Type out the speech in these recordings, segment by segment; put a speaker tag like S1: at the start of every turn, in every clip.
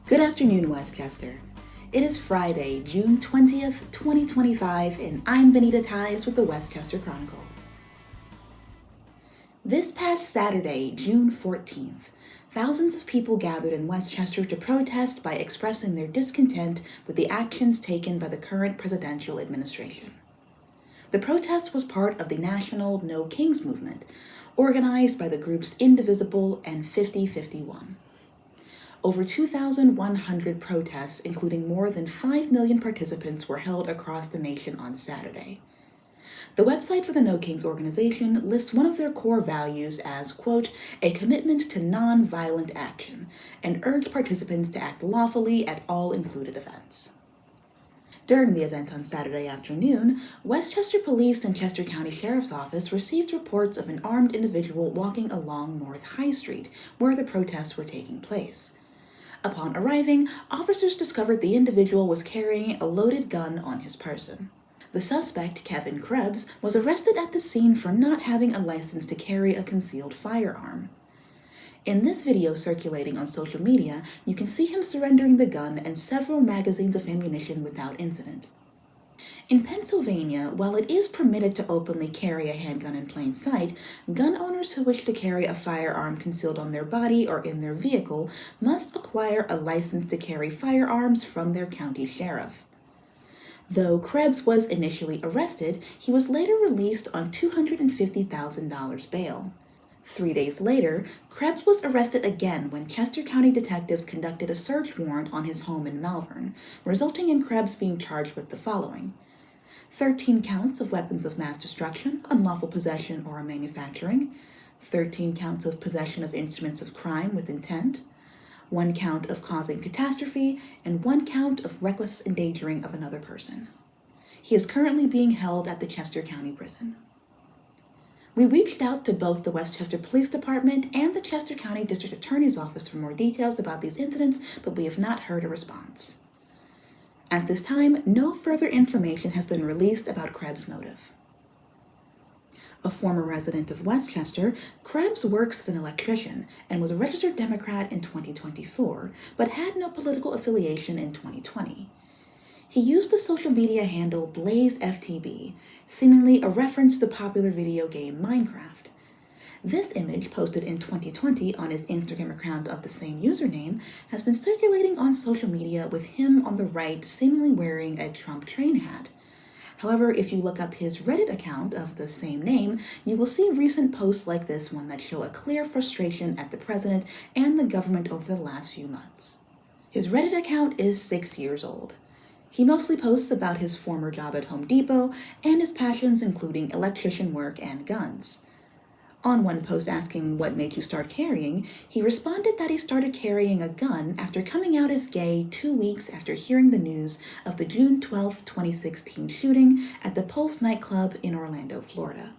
S1: Good afternoon, Westchester. It is Friday, June 20th, 2025, and I'm Benita Ties with the Westchester Chronicle. This past Saturday, June 14th, thousands of people gathered in Westchester to protest by expressing their discontent with the actions taken by the current presidential administration. The protest was part of the national No Kings movement, organized by the groups Indivisible and 5051. Over 2,100 protests, including more than 5 million participants, were held across the nation on Saturday. The website for the No Kings organization lists one of their core values as, quote, a commitment to non-violent action, and urged participants to act lawfully at all included events. During the event on Saturday afternoon, Westchester Police and Chester County Sheriff's Office received reports of an armed individual walking along North High Street, where the protests were taking place. Upon arriving, officers discovered the individual was carrying a loaded gun on his person. The suspect, Kevin Krebs, was arrested at the scene for not having a license to carry a concealed firearm. In this video circulating on social media, you can see him surrendering the gun and several magazines of ammunition without incident. In Pennsylvania, while it is permitted to openly carry a handgun in plain sight, gun owners who wish to carry a firearm concealed on their body or in their vehicle must acquire a license to carry firearms from their county sheriff. Though Krebs was initially arrested, he was later released on $250,000 bail. 3 days later, Krebs was arrested again when Chester County detectives conducted a search warrant on his home in Malvern, resulting in Krebs being charged with the following: 13 counts of weapons of mass destruction, unlawful possession or manufacturing, 13 counts of possession of instruments of crime with intent, 1 count of causing catastrophe, and 1 count of reckless endangering of another person. He is currently being held at the Chester County Prison. We reached out to both the Westchester Police Department and the Chester County District Attorney's Office for more details about these incidents, but we have not heard a response. At this time, no further information has been released about Krebs' motive. A former resident of Westchester, Krebs works as an electrician and was a registered Democrat in 2024, but had no political affiliation in 2020. He used the social media handle BlazeFTB, seemingly a reference to the popular video game Minecraft. This image, posted in 2020 on his Instagram account of the same username, has been circulating on social media with him on the right seemingly wearing a Trump train hat. However, if you look up his Reddit account of the same name, you will see recent posts like this one that show a clear frustration at the president and the government over the last few months. His Reddit account is 6 years old. He mostly posts about his former job at Home Depot and his passions including electrician work and guns. On one post asking what made you start carrying, he responded that he started carrying a gun after coming out as gay 2 weeks after hearing the news of the June 12, 2016 shooting at the Pulse nightclub in Orlando, Florida.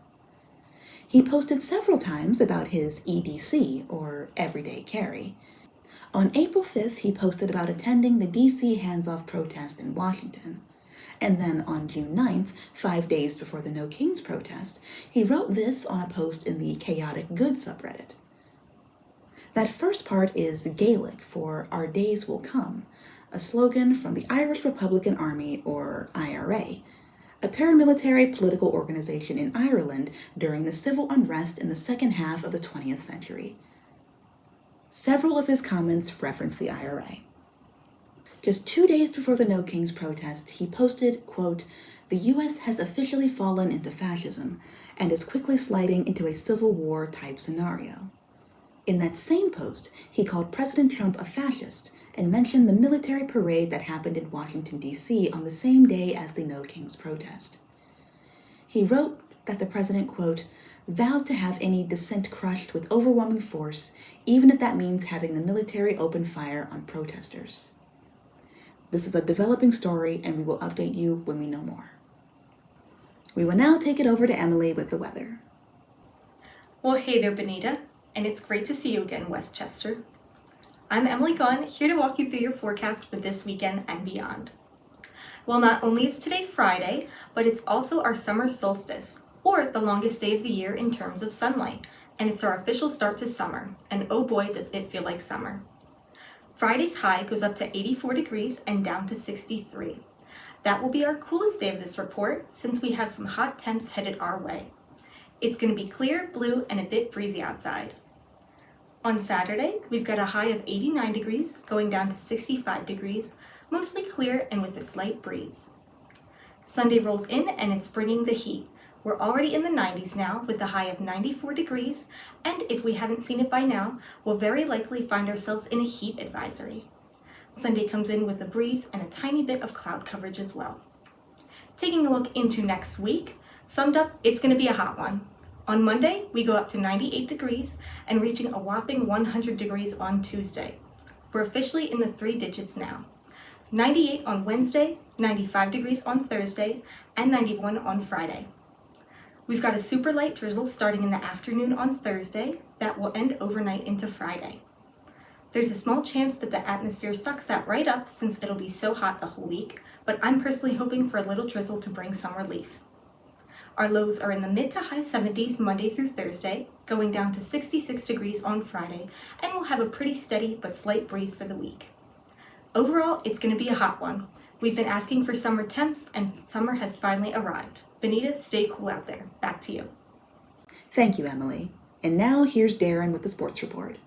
S1: He posted several times about his EDC, or everyday carry. On April 5th, he posted about attending the DC hands-off protest in Washington. And then on June 9th, 5 days before the No Kings protest, he wrote this on a post in the Chaotic Good subreddit. That first part is Gaelic for Our Days Will Come, a slogan from the Irish Republican Army, or IRA, a paramilitary political organization in Ireland during the civil unrest in the second half of the 20th century. Several of his comments reference the IRA. Just 2 days before the No Kings protest, he posted, quote, the U.S. has officially fallen into fascism and is quickly sliding into a civil war type scenario. In that same post, he called President Trump a fascist and mentioned the military parade that happened in Washington, D.C. on the same day as the No Kings protest. He wrote that the president, quote, vowed to have any dissent crushed with overwhelming force, even if that means having the military open fire on protesters. This is a developing story, and we will update you when we know more. We will now take it over to Emily with the weather.
S2: Well, hey there, Benita, and it's great to see you again, Westchester. I'm Emily Gunn, here to walk you through your forecast for this weekend and beyond. Well, not only is today Friday, but it's also our summer solstice, or the longest day of the year in terms of sunlight, and it's our official start to summer, and oh boy does it feel like summer. Friday's high goes up to 84 degrees and down to 63. That will be our coolest day of this report since we have some hot temps headed our way. It's going to be clear, blue, and a bit breezy outside. On Saturday, we've got a high of 89 degrees going down to 65 degrees, mostly clear and with a slight breeze. Sunday rolls in and it's bringing the heat. We're already in the 90s now with the high of 94 degrees, and if we haven't seen it by now, we'll very likely find ourselves in a heat advisory. Sunday comes in with a breeze and a tiny bit of cloud coverage as well. Taking a look into next week, summed up, it's going to be a hot one. On Monday, we go up to 98 degrees and reaching a whopping 100 degrees on Tuesday. We're officially in the 3 digits now. 98 on Wednesday, 95 degrees on Thursday, and 91 on Friday. We've got a super light drizzle starting in the afternoon on Thursday that will end overnight into Friday. There's a small chance that the atmosphere sucks that right up since it'll be so hot the whole week, but I'm personally hoping for a little drizzle to bring some relief. Our lows are in the mid to high 70s Monday through Thursday, going down to 66 degrees on Friday, and we'll have a pretty steady but slight breeze for the week. Overall, it's going to be a hot one. We've been asking for summer temps, and summer has finally arrived. Benita, stay cool out there. Back to you.
S1: Thank you, Emily. And now here's Darrin with the sports report.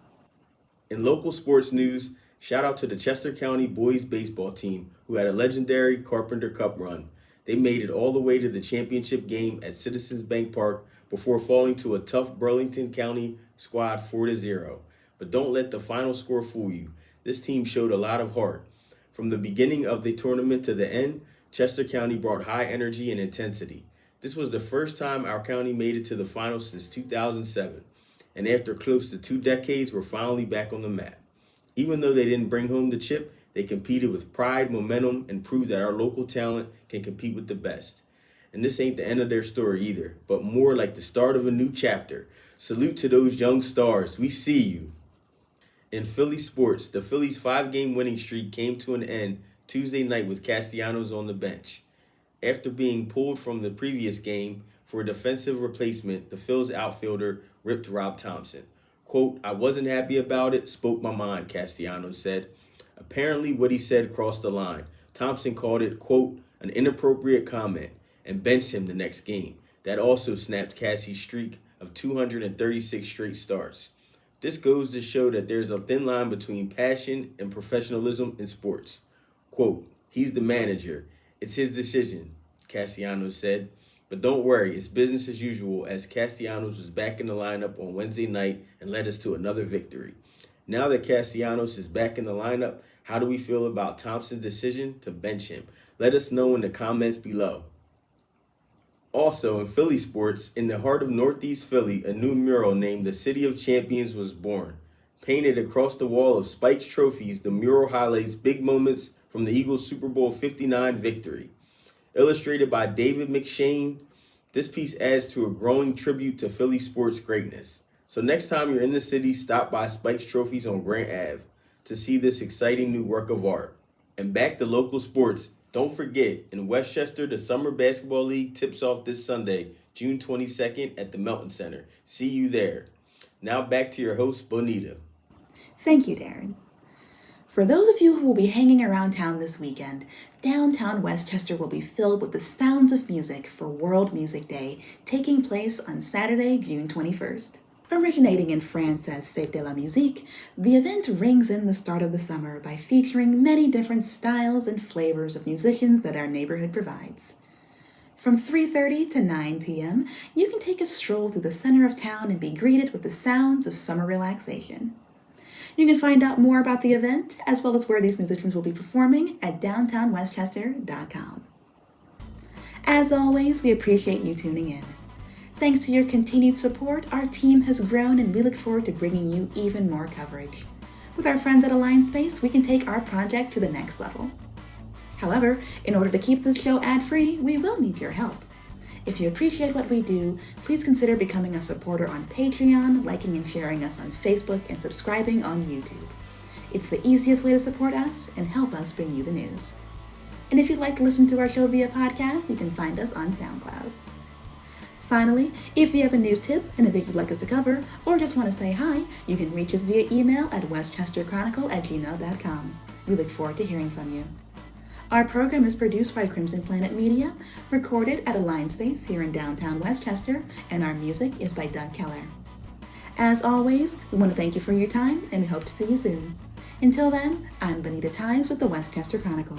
S3: In local sports news, shout out to the Chester County boys baseball team who had a legendary Carpenter Cup run. They made it all the way to the championship game at Citizens Bank Park before falling to a tough Burlington County squad 4-0. But don't let the final score fool you. This team showed a lot of heart. From the beginning of the tournament to the end, Chester County brought high energy and intensity. This was the first time our county made it to the finals since 2007. And after close to 2 decades, we're finally back on the map. Even though they didn't bring home the chip, they competed with pride, momentum, and proved that our local talent can compete with the best. And this ain't the end of their story either, but more like the start of a new chapter. Salute to those young stars. We see you. In Philly sports, the Phillies' 5-game winning streak came to an end Tuesday night with Castellanos on the bench. After being pulled from the previous game for a defensive replacement, the Phil's outfielder ripped Rob Thompson. Quote, "I wasn't happy about it, spoke my mind," Castellanos said. Apparently what he said crossed the line. Thompson called it, quote, "an inappropriate comment," and benched him the next game. That also snapped Cassie's streak of 236 straight starts. This goes to show that there's a thin line between passion and professionalism in sports. Quote, "He's the manager. It's his decision," Castellanos said. But don't worry, it's business as usual as Castellanos was back in the lineup on Wednesday night and led us to another victory. Now that Castellanos is back in the lineup, how do we feel about Thompson's decision to bench him? Let us know in the comments below. Also, in Philly sports, in the heart of Northeast Philly, a new mural named the City of Champions was born. Painted across the wall of Spike's trophies, the mural highlights big moments from the Eagles' Super Bowl 59 victory. Illustrated by David McShane, this piece adds to a growing tribute to Philly sports greatness. So next time you're in the city, stop by Spike's Trophies on Grant Ave to see this exciting new work of art. And back to local sports, don't forget, in Westchester, the Summer Basketball League tips off this Sunday, June 22nd at the Melton Center. See you there. Now back to your host, Bonita.
S1: Thank you, Darrin. For those of you who will be hanging around town this weekend, downtown Westchester will be filled with the sounds of music for World Music Day, taking place on Saturday, June 21st. Originating in France as Fête de la Musique, the event rings in the start of the summer by featuring many different styles and flavors of musicians that our neighborhood provides. From 3:30 to 9 p.m., you can take a stroll through the center of town and be greeted with the sounds of summer relaxation. You can find out more about the event, as well as where these musicians will be performing, at downtownwestchester.com. As always, we appreciate you tuning in. Thanks to your continued support, our team has grown and we look forward to bringing you even more coverage. With our friends at Alliance Space, we can take our project to the next level. However, in order to keep this show ad-free, we will need your help. If you appreciate what we do, please consider becoming a supporter on Patreon, liking and sharing us on Facebook, and subscribing on YouTube. It's the easiest way to support us and help us bring you the news. And if you'd like to listen to our show via podcast, you can find us on SoundCloud. Finally, if you have a news tip, an event you'd like us to cover, or just want to say hi, you can reach us via email at westchesterchronicle@gmail.com. We look forward to hearing from you. Our program is produced by Crimson Planet Media, recorded at Alliance Space here in downtown Westchester, and our music is by Doug Keller. As always, we want to thank you for your time, and we hope to see you soon. Until then, I'm Benita Ties with the Westchester Chronicle.